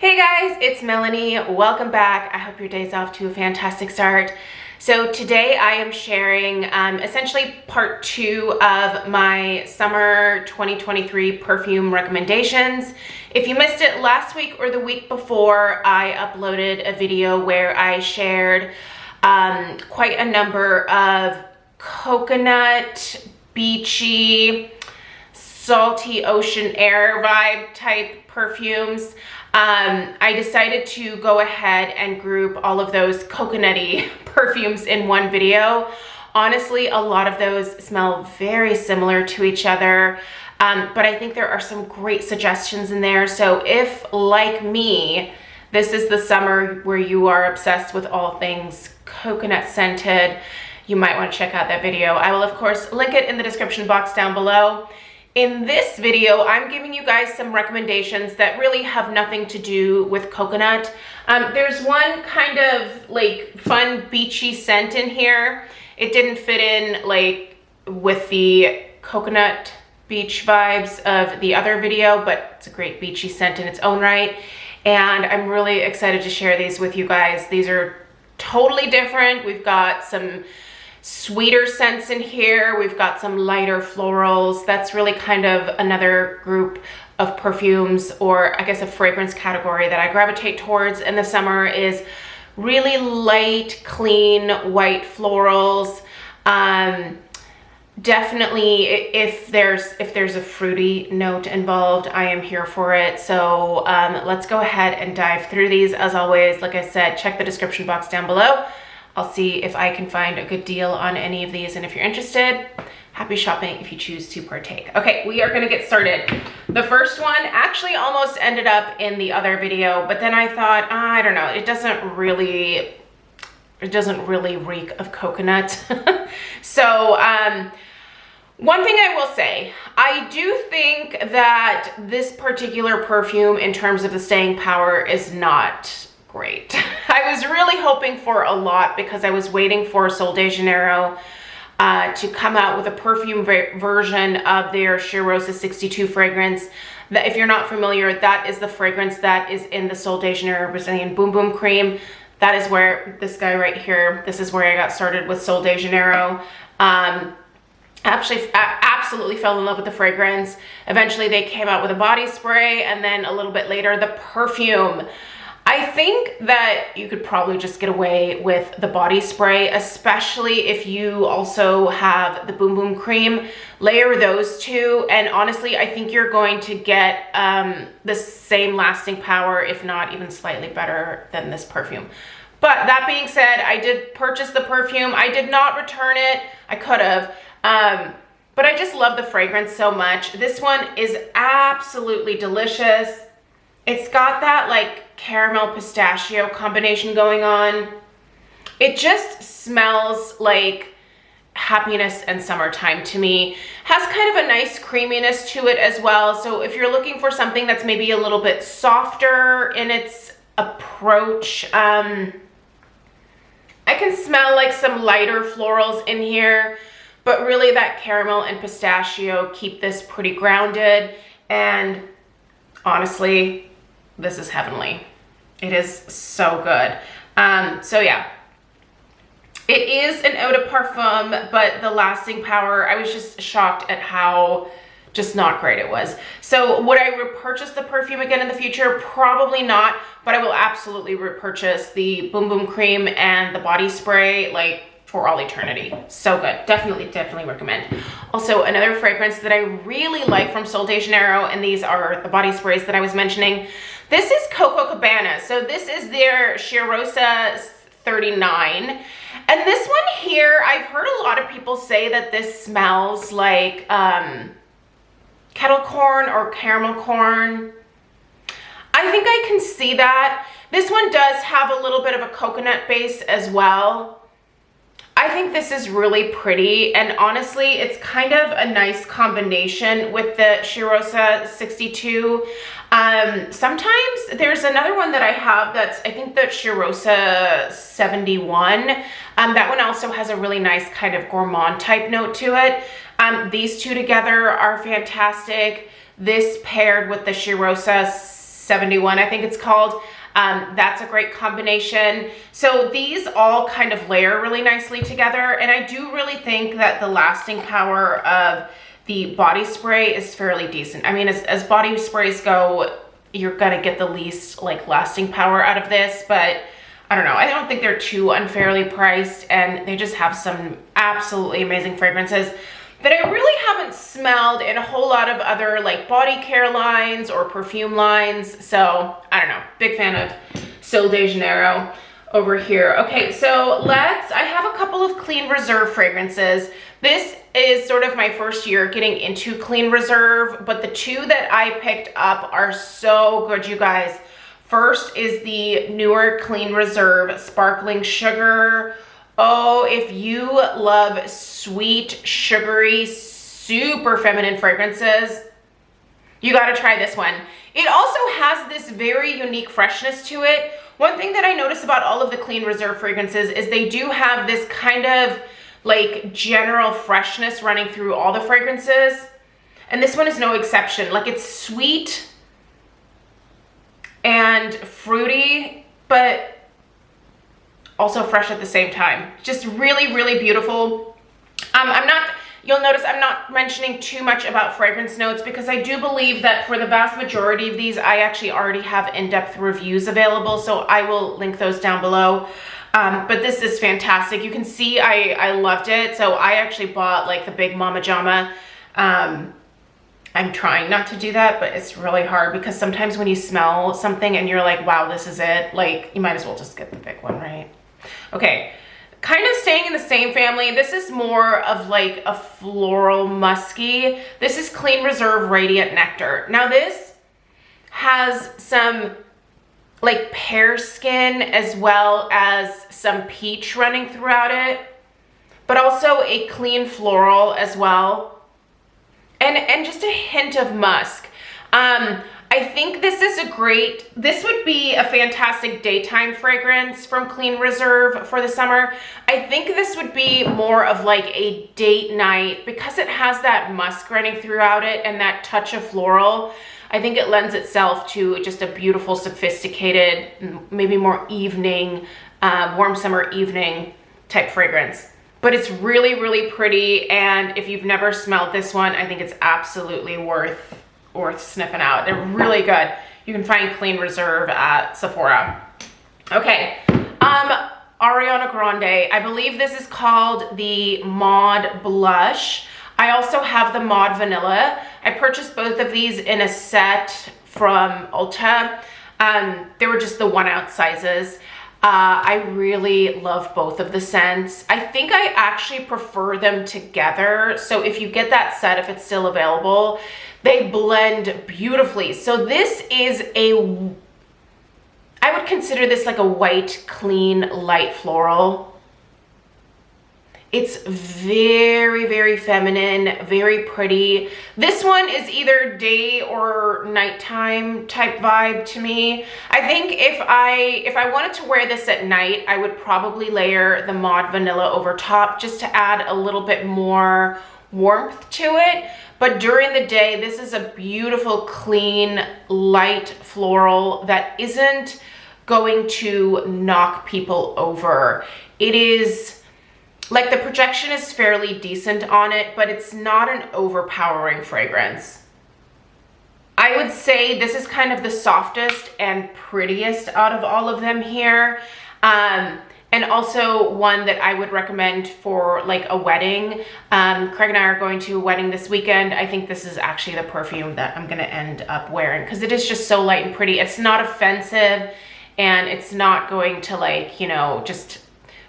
Hey guys, it's Melanie. Welcome back. I hope your day's off to a fantastic start. So today I am sharing essentially part 2 of my summer 2023 perfume recommendations. If you missed it last week or the week before, I uploaded a video where I shared quite a number of coconut, beachy, salty ocean air vibe type perfumes. I decided to go ahead and group all of those coconutty perfumes in one video. Honestly, a lot of those smell very similar to each other, but I think there are some great suggestions in there. So if, like me, this is the summer where you are obsessed with all things coconut scented, you might want to check out that video. I will, of course, link it in the description box down below. In this video, I'm giving you guys some recommendations that really have nothing to do with coconut. There's one kind of like fun beachy scent in here. It didn't fit in like with the coconut beach vibes of the other video, but it's a great beachy scent in its own right. And I'm really excited to share these with you guys. These are totally different. We've got some sweeter scents in here. We've got some lighter florals. That's really kind of another group of perfumes, or I guess a fragrance category that I gravitate towards in the summer is really light, clean, white florals. Definitely if there's a fruity note involved, I am here for it. So let's go ahead and dive through these. As always, like I said, check the description box down below. I'll see if I can find a good deal on any of these, and if you're interested, happy shopping if you choose to partake. Okay, we are gonna get started. The first one actually almost ended up in the other video, but then I thought, I don't know, it doesn't really reek of coconut. So one thing I will say, I do think that this particular perfume in terms of the staying power is not great. I was really hoping for a lot because I was waiting for Sol de Janeiro to come out with a perfume version of their Cheirosa 62 fragrance. That, if you're not familiar, that is the fragrance that is in the Sol de Janeiro Brazilian Boom Boom Cream. That is where this guy right here, this is where I got started with Sol de Janeiro. Actually, I absolutely fell in love with the fragrance. Eventually they came out with a body spray, and then a little bit later the perfume. I think that you could probably just get away with the body spray, especially if you also have the Boom Boom Cream. Layer those two, and honestly, I think you're going to get the same lasting power, if not even slightly better than this perfume. But that being said, I did purchase the perfume. I did not return it. I could have. But I just love the fragrance so much. This one is absolutely delicious. It's got that like caramel pistachio combination going on. It just smells like happiness and summertime to me. Has kind of a nice creaminess to it as well. So if you're looking for something that's maybe a little bit softer in its approach, I can smell like some lighter florals in here, but really that caramel and pistachio keep this pretty grounded. And honestly, this is heavenly. It is so good. So yeah, it is an eau de parfum, but the lasting power, I was just shocked at how just not great it was. So would I repurchase the perfume again in the future? Probably not, but I will absolutely repurchase the Boom Boom Cream and the body spray, like for all eternity. So good. Definitely recommend. Also, another fragrance that I really like from Sol de Janeiro, and these are the body sprays that I was mentioning. This is Coco Cabana. So this is their Cheirosa 39. And this one here, I've heard a lot of people say that this smells like kettle corn or caramel corn. I think I can see that. This one does have a little bit of a coconut base as well. I think this is really pretty, and honestly, it's kind of a nice combination with the Cheirosa 62. Sometimes there's another one that I have that's, I think, the Cheirosa 71. That one also has a really nice kind of gourmand type note to it. These two together are fantastic. This paired with the Cheirosa 71, I think it's called. That's a great combination. So these all kind of layer really nicely together. And I do really think that the lasting power of the body spray is fairly decent. I mean, as body sprays go, you're gonna get the least like lasting power out of this, but I don't know. I don't think they're too unfairly priced, and they just have some absolutely amazing fragrances that I really haven't smelled in a whole lot of other like body care lines or perfume lines. So I don't know, big fan of Sol de Janeiro over here. Okay, so I have a couple of Clean Reserve fragrances. This is sort of my first year getting into Clean Reserve, but the two that I picked up are so good, you guys. First is the newer Clean Reserve Sparkling Sugar. Oh, if you love sweet, sugary, super feminine fragrances, you gotta try this one. It also has this very unique freshness to it. One thing that I notice about all of the Clean Reserve fragrances is they do have this kind of like general freshness running through all the fragrances. And this one is no exception. Like, it's sweet and fruity, but also fresh at the same time. Just really, really beautiful. You'll notice I'm not mentioning too much about fragrance notes because I do believe that for the vast majority of these, I actually already have in-depth reviews available, so I will link those down below. But this is fantastic. You can see I loved it, so I actually bought like the big Mama Jama. I'm trying not to do that, but it's really hard because sometimes when you smell something and you're like, wow, this is it, like, you might as well just get the big one, right? Okay, kind of staying in the same family. This is more of like a floral musky. This is Clean Reserve Radiant Nectar. Now this has some like pear skin as well as some peach running throughout it, but also a clean floral as well. And just a hint of musk. I think this would be a fantastic daytime fragrance from Clean Reserve for the summer. I think this would be more of like a date night because it has that musk running throughout it and that touch of floral. I think it lends itself to just a beautiful, sophisticated, maybe more evening, warm summer evening type fragrance. But it's really, really pretty, and if you've never smelled this one, I think it's absolutely worth sniffing out. They're really good. You can find Clean Reserve at Sephora. Okay, Ariana Grande. I believe this is called the Maud Blush. I also have the Maud Vanilla. I purchased both of these in a set from Ulta. They were just the 1 ounce sizes. I really love both of the scents. I think I actually prefer them together. So if you get that set, if it's still available, they blend beautifully. So this is I would consider this like a white, clean, light floral. It's very, very feminine, very pretty. This one is either day or nighttime type vibe to me. I think if I wanted to wear this at night, I would probably layer the Maud Vanilla over top just to add a little bit more warmth to it. But during the day, this is a beautiful, clean, light floral that isn't going to knock people over. It is, like, the projection is fairly decent on it, but it's not an overpowering fragrance. I would say this is kind of the softest and prettiest out of all of them here. And also one that I would recommend for like a wedding. Craig and I are going to a wedding this weekend. I think this is actually the perfume that I'm gonna end up wearing because it is just so light and pretty. It's not offensive and it's not going to, like, you know, just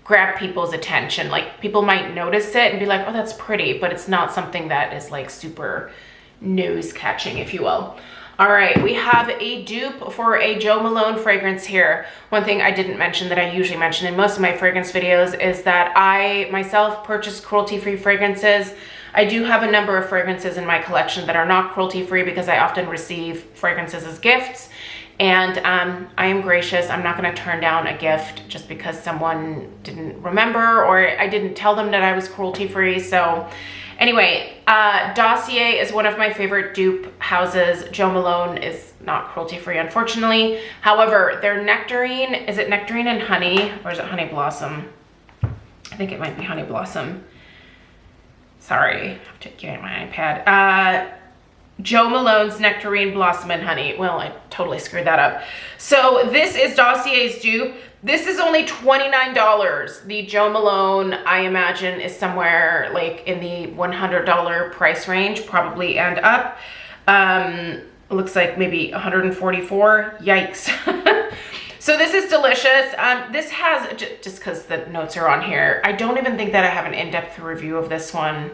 grab people's attention. Like, people might notice it and be like, oh, that's pretty, but it's not something that is like super nose catching, if you will. All right, we have a dupe for a Jo Malone fragrance here. One thing I didn't mention that I usually mention in most of my fragrance videos is that I myself purchase cruelty-free fragrances. I do have a number of fragrances in my collection that are not cruelty-free because I often receive fragrances as gifts. And I am gracious. I'm not going to turn down a gift just because someone didn't remember or I didn't tell them that I was cruelty-free. So Anyway, Dossier is one of my favorite dupe houses. Jo Malone is not cruelty-free, unfortunately. However, their Nectarine, is it Nectarine and Honey, or is it Honey Blossom? I think it might be Honey Blossom. Sorry, I have to get my iPad. Jo Malone's Nectarine Blossom and Honey. Well, I totally screwed that up. So this is Dossier's dupe. This is only $29. The Jo Malone, I imagine, is somewhere like in the $100 price range, probably, and up. Looks like maybe $144. Yikes. So this is delicious. This has, just because the notes are on here, I don't even think that I have an in-depth review of this one.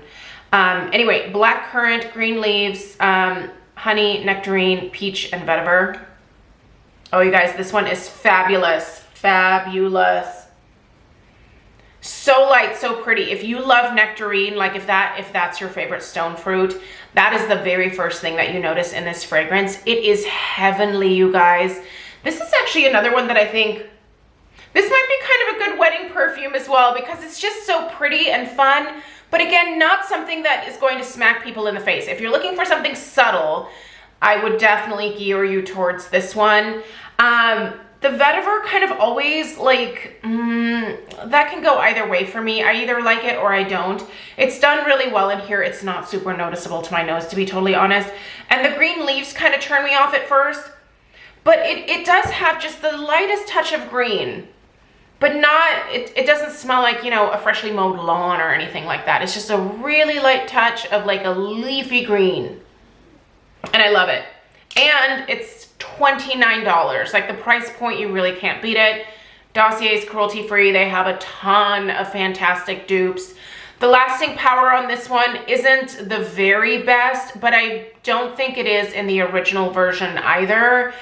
Anyway, black currant, green leaves, honey, nectarine, peach, and vetiver. Oh, you guys, this one is fabulous. Fabulous. So light, so pretty. If you love nectarine, like if that's your favorite stone fruit, that is the very first thing that you notice in this fragrance. It is heavenly, you guys. This is actually another one that I think, this might be kind of a good wedding perfume as well, because it's just so pretty and fun. But again, not something that is going to smack people in the face. If you're looking for something subtle, I would definitely gear you towards this one. The vetiver kind of always like, that can go either way for me. I either like it or I don't. It's done really well in here. It's not super noticeable to my nose, to be totally honest. And the green leaves kind of turn me off at first. But it does have just the lightest touch of green. But not, it doesn't smell like, you know, a freshly mowed lawn or anything like that. It's just a really light touch of like a leafy green. And I love it. And it's $29. Like the price point, you really can't beat it. Dossier's cruelty-free. They have a ton of fantastic dupes. The lasting power on this one isn't the very best, but I don't think it is in the original version either.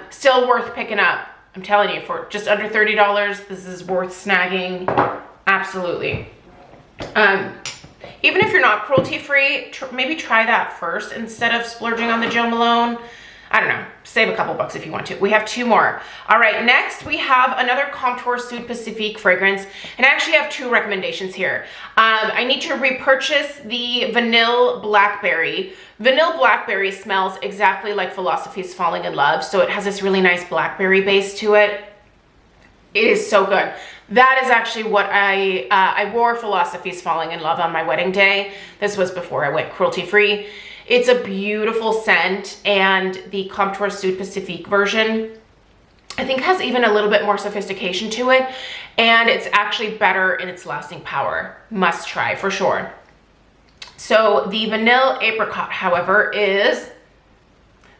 Still worth picking up. I'm telling you, for just under $30, this is worth snagging. Absolutely. Even if you're not cruelty-free, maybe try that first instead of splurging on the Jo Malone. I don't know, save a couple bucks if you want to. We have two more. All right, next we have another Comptoir Sud Pacifique fragrance, and I actually have two recommendations here. I need to repurchase the Vanille Blackberry. Vanille Blackberry smells exactly like Philosophy's Falling in Love, so it has this really nice blackberry base to it. It is so good. That is actually what I wore Philosophy's Falling in Love on my wedding day. This was before I went cruelty-free. It's a beautiful scent, and the Comptoir Sud Pacifique version, I think, has even a little bit more sophistication to it, and it's actually better in its lasting power. Must try for sure. So the Vanille Apricot, however, is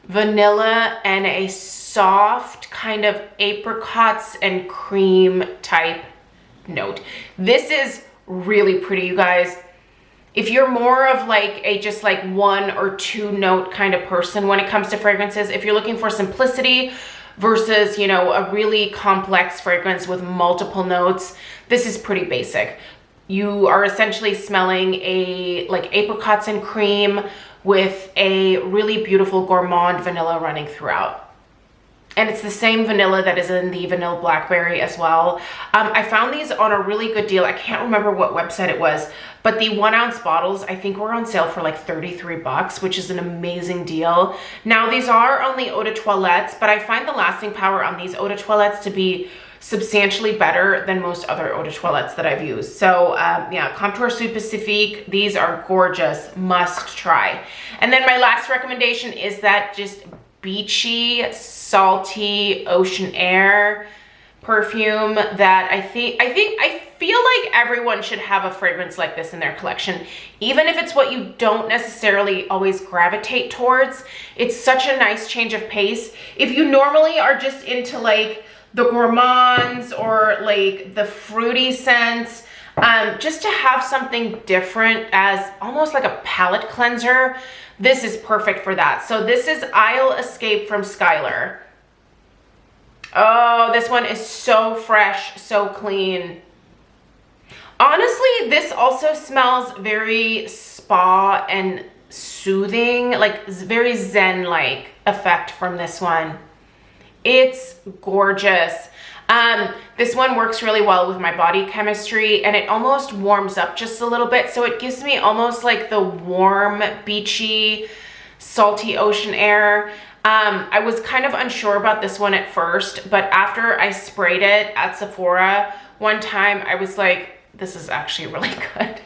vanilla and a soft kind of apricots and cream type note. This is really pretty, you guys. If you're more of like a just like one or two note kind of person when it comes to fragrances, if you're looking for simplicity versus, you know, a really complex fragrance with multiple notes, this is pretty basic. You are essentially smelling a like apricots and cream with a really beautiful gourmand vanilla running throughout. And it's the same vanilla that is in the Vanille Blackberry as well. I found these on a really good deal. I can't remember what website it was, but the 1 ounce bottles, I think, were on sale for like 33 bucks, which is an amazing deal. Now, these are only eau de toilettes, but I find the lasting power on these eau de toilettes to be substantially better than most other eau de toilettes that I've used. So yeah, Comptoir Sud Pacifique, these are gorgeous, must try. And then my last recommendation is that just beachy, salty ocean air perfume that I feel like everyone should have a fragrance like this in their collection, even if it's what you don't necessarily always gravitate towards. It's such a nice change of pace. If you normally are just into like the gourmands or like the fruity scents, just to have something different as almost like a palate cleanser, this is perfect for that. So this is Isle Escape from Skylar. Oh, this one is so fresh, so clean. Honestly, this also smells very spa and soothing, like very zen-like effect from this one. It's gorgeous. This one works really well with my body chemistry, and it almost warms up just a little bit. So it gives me almost like the warm, beachy, salty ocean air. I was kind of unsure about this one at first, but after I sprayed it at Sephora one time, I was like, this is actually really good.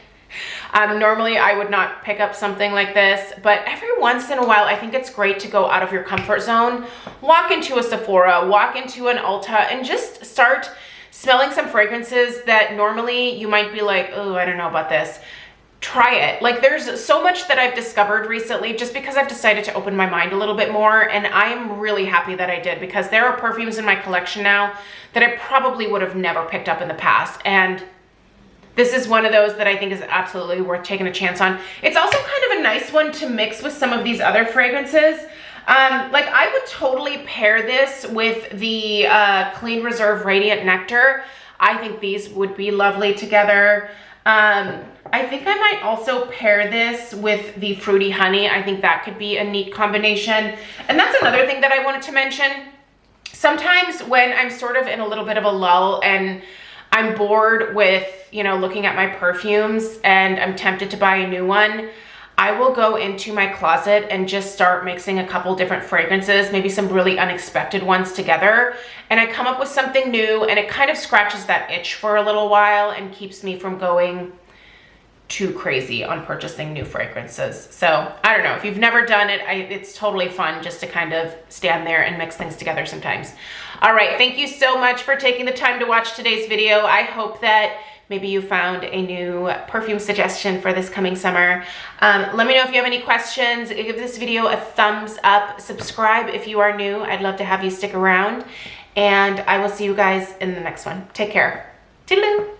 Normally I would not pick up something like this, but every once in a while, I think it's great to go out of your comfort zone, walk into a Sephora, walk into an Ulta, and just start smelling some fragrances that normally you might be like, oh, I don't know about this. Try it. Like, there's so much that I've discovered recently just because I've decided to open my mind a little bit more, and I am really happy that I did, because there are perfumes in my collection now that I probably would have never picked up in the past, and this is one of those that I think is absolutely worth taking a chance on. It's also kind of a nice one to mix with some of these other fragrances. Like, I would totally pair this with the Clean Reserve Radiant Nectar. I think these would be lovely together. I think I might also pair this with the Fruity Honey. I think that could be a neat combination. And that's another thing that I wanted to mention. Sometimes when I'm sort of in a little bit of a lull and I'm bored with, you know, looking at my perfumes and I'm tempted to buy a new one, I will go into my closet and just start mixing a couple different fragrances, maybe some really unexpected ones together, and I come up with something new, and it kind of scratches that itch for a little while and keeps me from going too crazy on purchasing new fragrances. So I don't know, if you've never done it, it's totally fun just to kind of stand there and mix things together sometimes. All right, thank you so much for taking the time to watch today's video. I hope that maybe you found a new perfume suggestion for this coming summer. Let me know if you have any questions. Give this video a thumbs up. Subscribe if you are new. I'd love to have you stick around. And I will see you guys in the next one. Take care. Toodaloo.